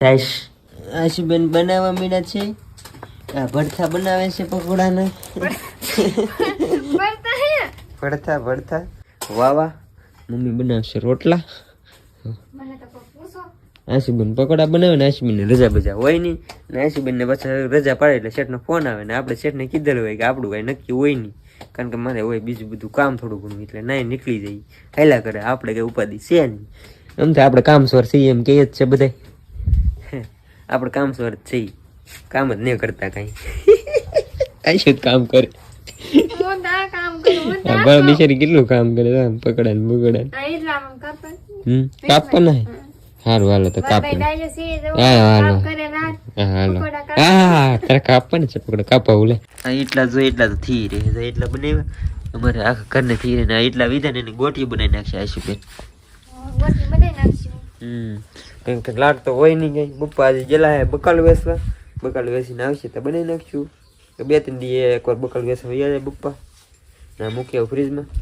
આશુબેન બનાવવા મીડા છે આ ભરથા બનાવે છે પકોડાના ભરથા વાવા મમ્મી બનાવશે રોટલા આશુબેન પકોડા બનાવે ને આશુબેન રજા બજા હોય નહીં ને આશુબેન ને પાછા રજા પાડે એટલે શેઠનો ફોન આવે ને આપણે શેઠને કીધેલું હોય કે આપણું કઈ નક્કી હોય નહીં કારણ કે મારે હોય બીજું બધું કામ થોડું ઘણું એટલે ના નીકળી જાય હેલા કરે આપણે કઈ ઉપાધિ છે નહીં એમ તો આપણે કામસોર છીએ એમ કહીએ જ છે બધા આપણે કામસોર જ છીએ કામ જ નહીં કરતા કઈ આશુ કામ કરે બિચારી કેટલું કામ કરે પકડા ને બગડા કાપવા ના હારું હાલો તો કાપે હાલો તારે કાપવાની છે પકડો કાપા ઉલે એટલા જો એટલા તો થઈ રહે એટલા બનાવ્યા અમારે આખા ઘરને થઈ રહે એટલા વિધા ને એની ગોઠી બનાવી નાખશે આશુબેન કંઈક લાડ તો હોય નહીં કઈ પપ્પા આજે ગયેલા હે બકાલ વેસવા બકાલ વેસીને આવશે તો બનાવી નાખશું 2-3 દી એકવાર બકાલ વેસવા જાય પપ્પા ના મૂકી આવું ફ્રીજમાં